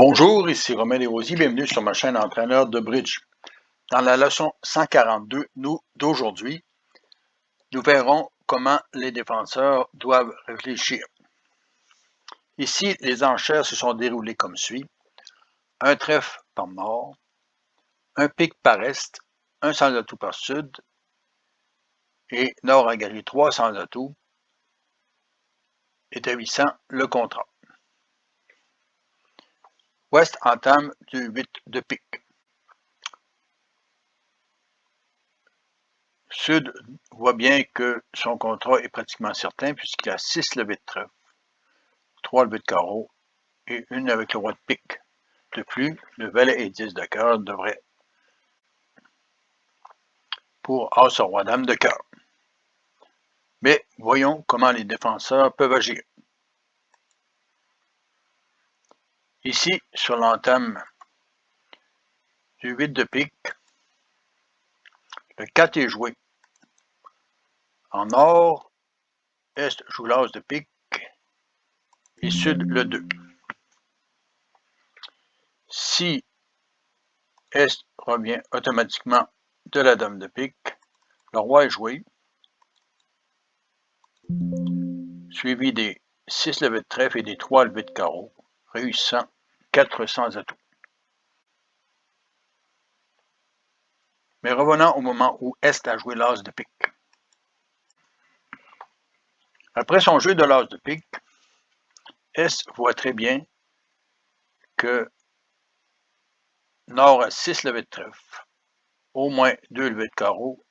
Bonjour, ici Romain Desrosiers, bienvenue sur ma chaîne Entraîneur de Bridge. Dans la leçon 142 d'aujourd'hui, nous verrons comment les défenseurs doivent réfléchir. Ici, les enchères se sont déroulées comme suit. Un trèfle par nord, un pic par est, un sans atout par sud, et nord a gagné 3 sans atout, établissant le contrat. Ouest entame du 8 de pique. Sud voit bien que son contrat est pratiquement certain puisqu'il a 6 levées de trèfle, 3 levées de carreau et une avec le roi de pique. De plus, le valet et 10 de cœur devraient pour as roi dame de cœur. Mais voyons comment les défenseurs peuvent agir. Ici, sur l'entame du 8 de pique, le 4 est joué. En nord, est joue l'as de pique et sud le 2. Si est revient automatiquement de la dame de pique, le roi est joué, suivi des 6 levées de trèfle et des 3 levées de carreau, réussissant 4 sans atout. Mais revenons au moment où est a joué l'as de pique. Après son jeu de l'as de pique, est voit très bien que nord a 6 levées de trèfle, au moins 2 levées de carreau,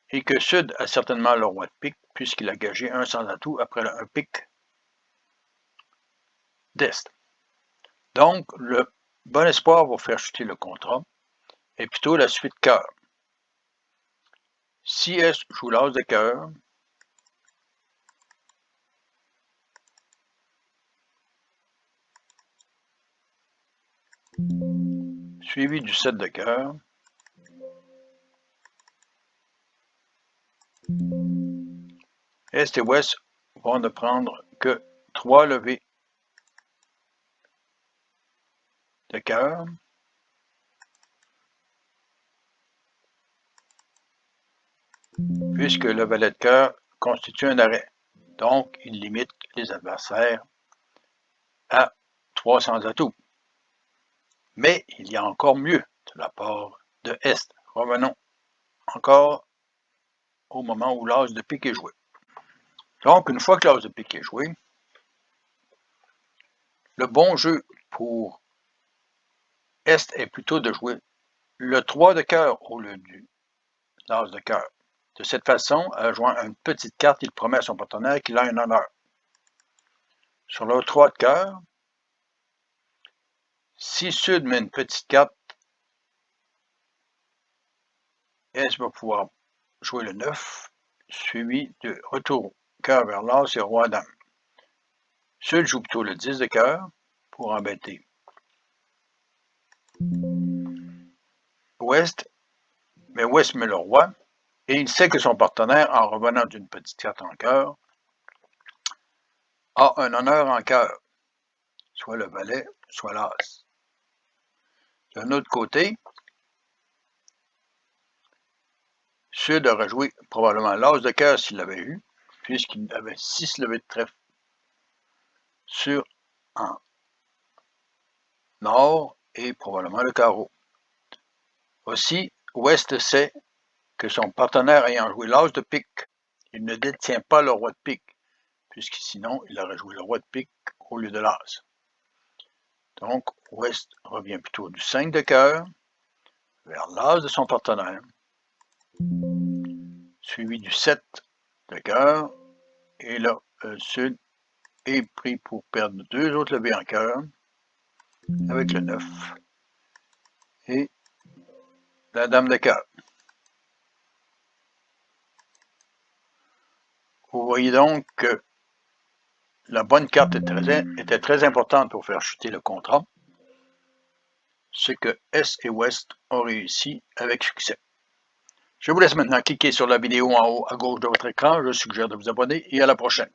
et que sud a certainement le roi de pique, puisqu'il a gagé un sans atout après un pique d'est. Donc, le bon espoir pour faire chuter le contrat est plutôt la suite cœur. Si est joue l'as de cœur, suivi du 7 de cœur, est et ouest vont ne prendre que 3 levées de cœur, puisque le valet de cœur constitue un arrêt. Donc, il limite les adversaires à 3 sans atout. Mais il y a encore mieux de la part de est. Revenons encore au moment où l'as de pique est joué. Donc, une fois que l'as de pique est joué, le bon jeu pour est est plutôt de jouer le 3 de cœur au lieu du l'as de cœur. De cette façon, en jouant une petite carte, il promet à son partenaire qu'il a un honneur. Sur le 3 de cœur, si sud met une petite carte, est va pouvoir jouer le 9, suivi de retour cœur vers l'as et roi dame. Sud joue plutôt le 10 de cœur pour embêter ouest, mais ouest met le roi, et il sait que son partenaire, en revenant d'une petite carte en cœur, a un honneur en cœur, soit le valet, soit l'as. D'un autre côté, Sud aurait joué probablement l'as de cœur s'il l'avait eu, puisqu'il avait 6 levées de trèfle sur en nord et probablement le carreau. Aussi, ouest sait que son partenaire ayant joué l'as de pique, il ne détient pas le roi de pique, puisque sinon il aurait joué le roi de pique au lieu de l'as. Donc, ouest revient plutôt du 5 de cœur vers l'as de son partenaire, suivi du 7 de cœur, et là, sud est pris pour perdre 2 autres levées en cœur, avec le 9 et la dame de cœur. Vous voyez donc que la bonne carte était très importante pour faire chuter le contrat, ce que Est et Ouest ont réussi avec succès. Je vous laisse maintenant cliquer sur la vidéo en haut à gauche de votre écran. Je suggère de vous abonner et à la prochaine.